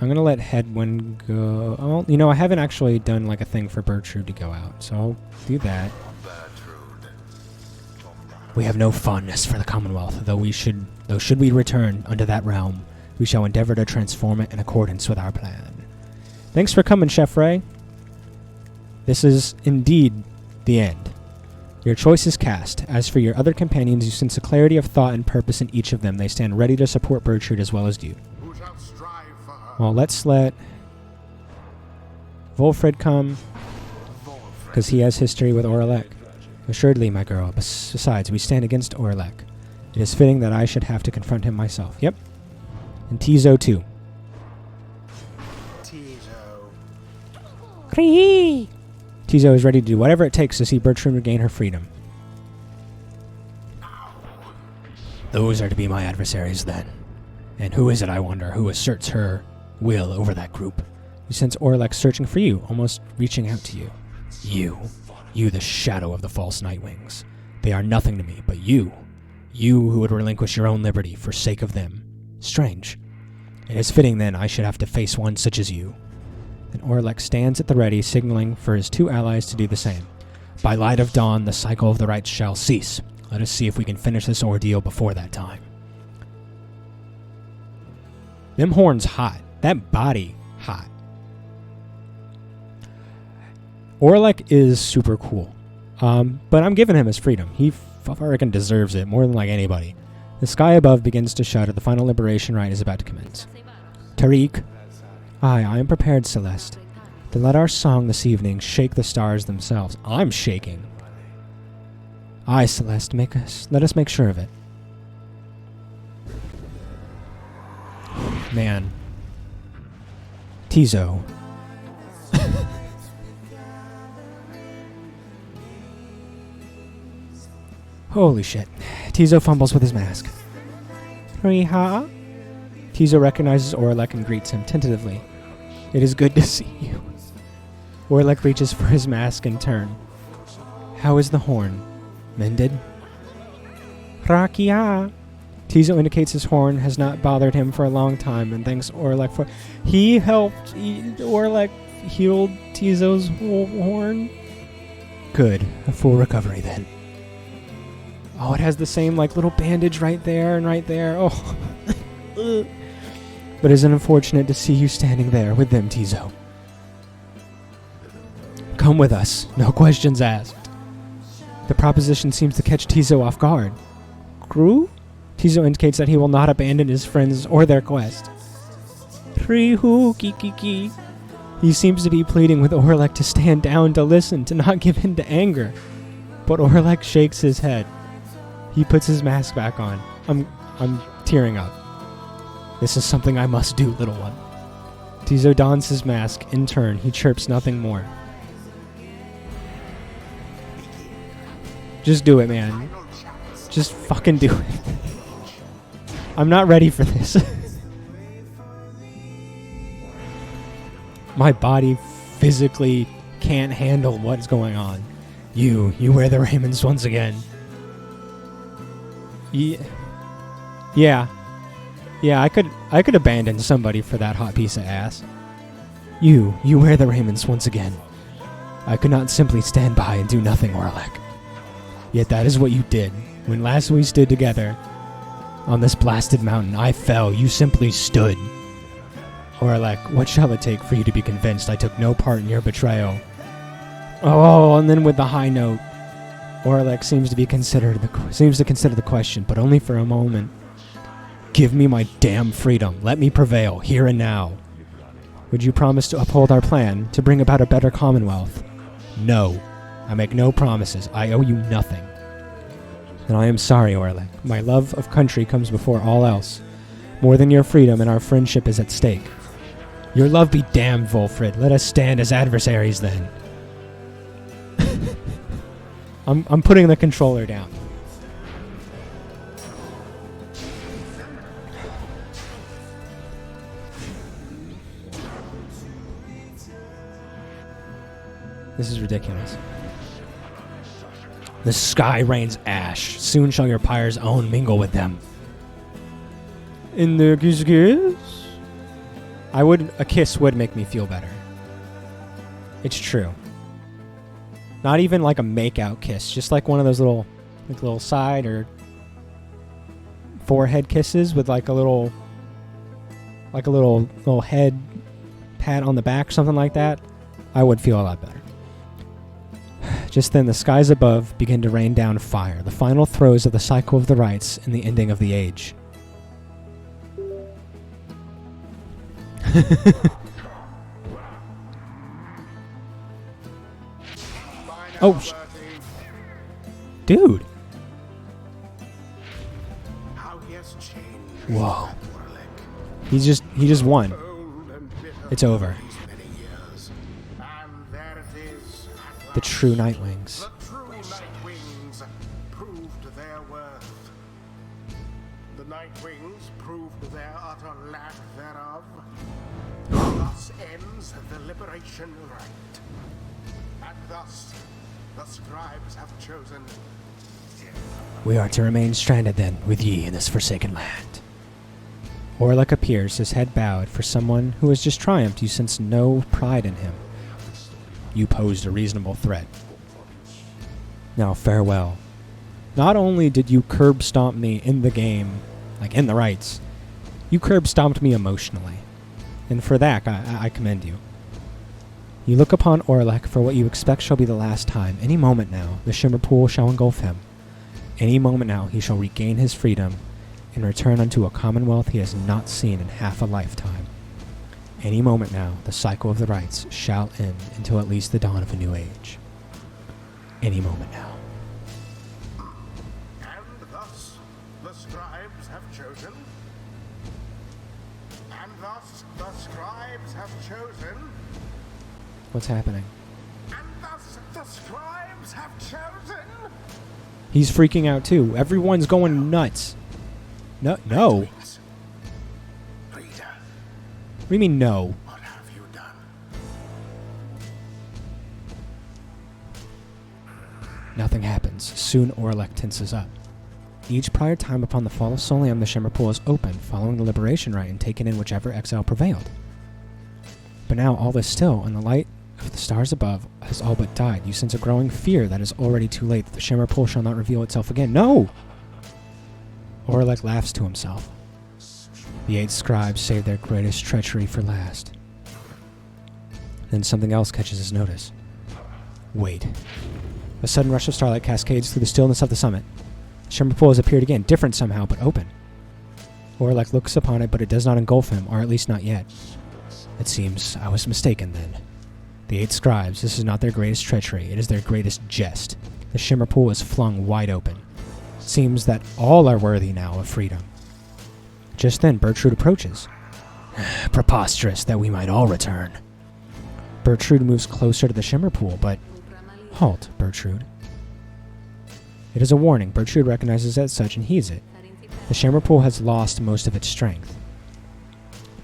going to let Hedwyn go. Oh, you know, I haven't actually done like a thing for Bertrude to go out, so I'll do that. We have no fondness for the Commonwealth, though should we return unto that realm, we shall endeavor to transform it in accordance with our plan. Thanks for coming, Chef Ray. This is indeed the end. Your choice is cast. As for your other companions, you sense a clarity of thought and purpose in each of them. They stand ready to support Bertrude as well as you. Who shall strive for her? Well, let's let Wolfred come, because he has history with Orlek. Assuredly, my girl. Besides, we stand against Orlek. It is fitting that I should have to confront him myself. Yep. And Tizo, too. Tizo. Cree! Tizo is ready to do whatever it takes to see Bertrude regain her freedom. Those are to be my adversaries, then. And who is it, I wonder, who asserts her will over that group? You sense Orlek searching for you, almost reaching out to you. You the shadow of the false Nightwings. They are nothing to me, but you who would relinquish your own liberty for sake of them. Strange. It is fitting, then, I should have to face one such as you. And Orlek stands at the ready, signaling for his two allies to do the same. By light of dawn, the cycle of the rites shall cease. Let us see if we can finish this ordeal before that time. Them horns hot. That body hot. Orlek is super cool. But I'm giving him his freedom. He fucking deserves it more than like anybody. The sky above begins to shudder. The final liberation rite is about to commence. Tariq. Aye, I am prepared, Celeste. To let our song this evening shake the stars themselves. I'm shaking. Aye, Celeste, let us make sure of it. Man. Tizo. Holy shit. Tizo fumbles with his mask. Riha? Tizo recognizes Orlek and greets him tentatively. It is good to see you. Orlek reaches for his mask in turn. How is the horn? Mended? Rakia. Tizo indicates his horn has not bothered him for a long time and thanks Orlek for... Orlek healed Tizo's horn? Good. A full recovery then. Oh, it has the same like little bandage right there and right there. Oh. But it's unfortunate to see you standing there with them, Tizo. Come with us. No questions asked. The proposition seems to catch Tizo off guard. Crew? Tizo indicates that he will not abandon his friends or their quest. Rihu kikiki. He seems to be pleading with Orlek to stand down, to listen, to not give in to anger. But Orlek shakes his head. He puts his mask back on. I'm tearing up. This is something I must do, little one. Tizo dons his mask. In turn, he chirps nothing more. Just do it, man. Just fucking do it. I'm not ready for this. My body physically can't handle what is going on. You wear the raiments once again. Yeah, I could abandon somebody for that hot piece of ass. You wear the raiments once again. I could not simply stand by and do nothing, Orlek. Yet that is what you did. When last we stood together on this blasted mountain, I fell. You simply stood. Orlek, what shall it take for you to be convinced I took no part in your betrayal? Oh, and then with the high note, Orlek seems to consider the question, but only for a moment. Give me my damn freedom. Let me prevail, here and now. Would you promise to uphold our plan, to bring about a better commonwealth? No. I make no promises. I owe you nothing. And I am sorry, Orlek. My love of country comes before all else. More than your freedom, and our friendship is at stake. Your love be damned, Volfrid. Let us stand as adversaries then. I'm putting the controller down. This is ridiculous. The sky rains ash. Soon shall your pyre's own mingle with them. In the kiss? A kiss would make me feel better. It's true. Not even like a make-out kiss, just like one of those little side or forehead kisses with like a little head pat on the back, something like that. I would feel a lot better. Just then, the skies above begin to rain down fire, the final throes of the cycle of the rites and the ending of the age. Oh, dude. Whoa. He just won. It's over. The true Nightwings. The true Nightwings proved their worth. The Nightwings proved their utter lack thereof. Thus ends the liberation rite. And thus the scribes have chosen. We are to remain stranded then with ye in this forsaken land. Orlek appears, his head bowed. For someone who has just triumphed, you sense no pride in him. You posed a reasonable threat. Now farewell. Not only did you curb stomp me in the game, like in the rights, you curb stomped me emotionally. And for that, I commend you. You look upon Orlek for what you expect shall be the last time. Any moment now, the Shimmer Pool shall engulf him. Any moment now, he shall regain his freedom and return unto a commonwealth he has not seen in half a lifetime. Any moment now, the cycle of the rites shall end until at least the dawn of a new age. Any moment now. And thus the scribes have chosen. And thus the scribes have chosen. What's happening? And thus the scribes have chosen. He's freaking out too. Everyone's going nuts. No. Reader, What do you mean no? what have you done? Nothing happens. Soon Orlek tenses up. Each prior time upon the fall of Solium, the Shimmer Pool is opened, following the liberation rite and taken in whichever exile prevailed. But now all is still, and the light of the stars above has all but died. You sense a growing fear that is already too late, that the Shimmer Pool shall not reveal itself again. No! Orlek laughs to himself. The 8 scribes saved their greatest treachery for last. Then something else catches his notice. Wait. A sudden rush of starlight cascades through the stillness of the summit. The Shimmer Pool has appeared again, different somehow, but open. Orlek looks upon it, but it does not engulf him, or at least not yet. It seems I was mistaken then. The 8 scribes, this is not their greatest treachery, it is their greatest jest. The Shimmer Pool is flung wide open. Seems that all are worthy now of freedom. Just then, Bertrude approaches. Preposterous that we might all return. Bertrude moves closer to the Shimmer Pool, but... Halt, Bertrude. It is a warning. Bertrude recognizes it as such and heeds it. The Shimmer Pool has lost most of its strength.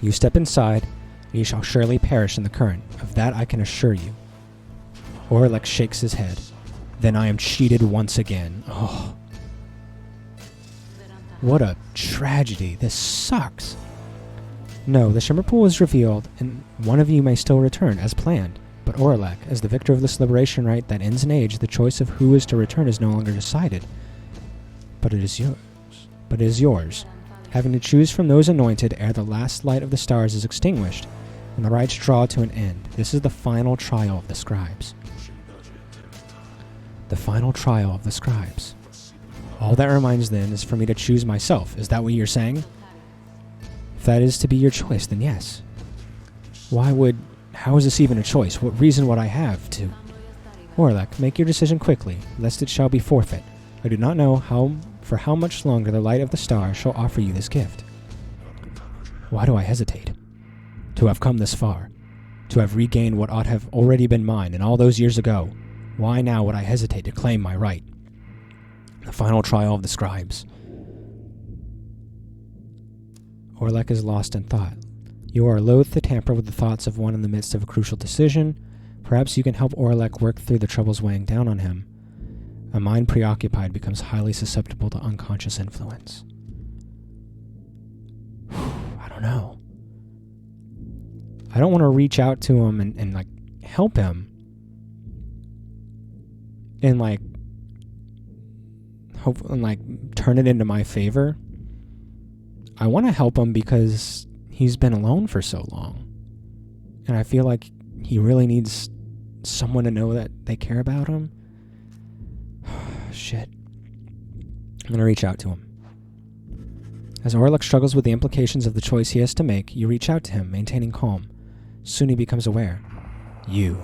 You step inside, and you shall surely perish in the current. Of that I can assure you. Orlek shakes his head. Then I am cheated once again. Oh. What a tragedy. This sucks. No, the Shimmer Pool is revealed, and one of you may still return, as planned. But Orlek, as the victor of this liberation rite that ends in age, the choice of who is to return is no longer decided. But it is yours. But it is yours. Having to choose from those anointed ere the last light of the stars is extinguished, and the rites draw to an end. This is the final trial of the scribes. The final trial of the scribes. All that remains then is for me to choose myself. Is that what you're saying? If that is to be your choice, then yes. How is this even a choice? What reason would I have to? Orlek, make your decision quickly, lest it shall be forfeit. I do not know for how much longer the light of the stars shall offer you this gift. Why do I hesitate? To have come this far, to have regained what ought have already been mine, and all those years ago, why now would I hesitate to claim my right? The final trial of the scribes. Orlek is lost in thought. You are loath to tamper with the thoughts of one in the midst of a crucial decision. Perhaps you can help Orlek work through the troubles weighing down on him. A mind preoccupied becomes highly susceptible to unconscious influence. I don't know. I don't want to reach out to him and like help him. And like hope and like turn it into my favor. I want to help him because he's been alone for so long. And I feel like he really needs someone to know that they care about him. Shit. I'm going to reach out to him. As Orlek struggles with the implications of the choice he has to make, you reach out to him, maintaining calm. Soon he becomes aware. You.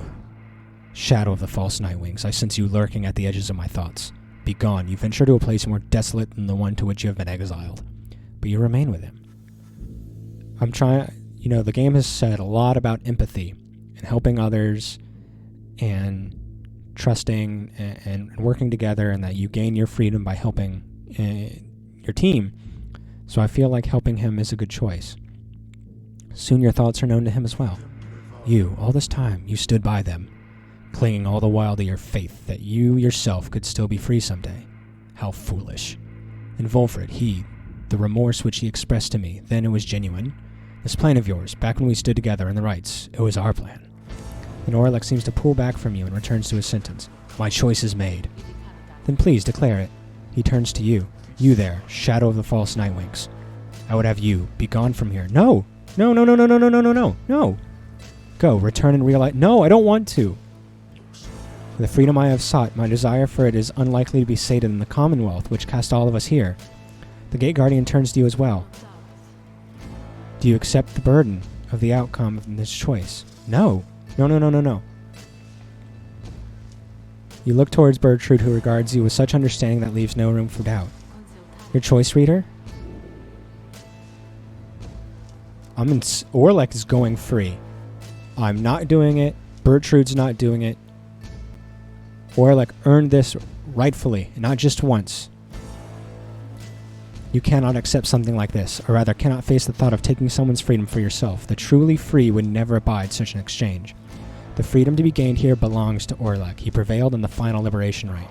Shadow of the false Nightwings, I sense you lurking at the edges of my thoughts. Begone, you venture to a place more desolate than the one to which you have been exiled. But you remain with him. I'm trying, the game has said a lot about empathy and helping others and trusting and working together, and that you gain your freedom by helping your team. So I feel like helping him is a good choice. Soon your thoughts are known to him as well. You, all this time, you stood by them, clinging all the while to your faith that you yourself could still be free someday. How foolish. And Volfred, the remorse which he expressed to me, then it was genuine. This plan of yours, back when we stood together in the rites, it was our plan. Then Orlek seems to pull back from you and returns to his sentence. My choice is made. Then please declare it. He turns to you. You there, shadow of the false Nightwings. I would have you be gone from here. No! No, no, no, no, no, no, no, no, no, no! Go, return and realize. No, I don't want to! The freedom I have sought, my desire for it is unlikely to be sated in the Commonwealth, which cast all of us here. The Gate Guardian turns to you as well. Do you accept the burden of the outcome of this choice? No. No, no, no, no, no. You look towards Bertrude, who regards you with such understanding that leaves no room for doubt. Your choice, reader? Orlek is going free. I'm not doing it. Bertrude's not doing it. Orlek earned this rightfully, not just once. You cannot accept something like this, or rather cannot face the thought of taking someone's freedom for yourself. The truly free would never abide such an exchange. The freedom to be gained here belongs to Orlek. He prevailed in the final liberation rite.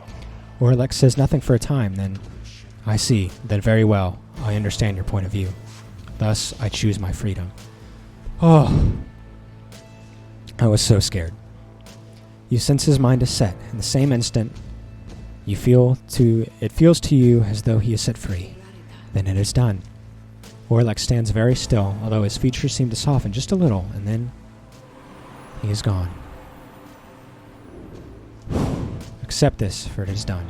Orlek says nothing for a time, then, I see, then very well, I understand your point of view. Thus, I choose my freedom. Oh, I was so scared. You sense his mind is set. In the same instant, it feels to you as though he is set free. Then it is done. Orlek stands very still, although his features seem to soften just a little, and then he is gone. Accept this, for it is done.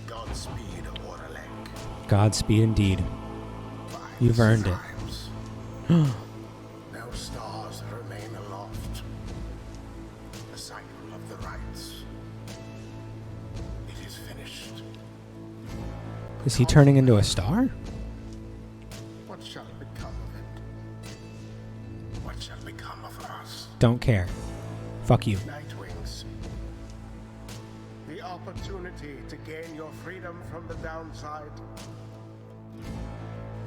Godspeed, Orlek. Godspeed indeed. You've earned it. No stars remain aloft. The cycle of the rites. It is finished. Is he turning into a star? What shall become of it? What shall become of us? Don't care. Fuck you. Nightwings. The opportunity to gain your freedom from the downside.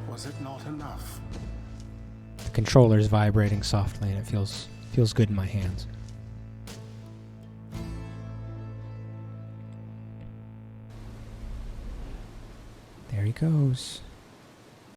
Was it not enough? controller's vibrating softly, and it feels good in my hands. There he goes.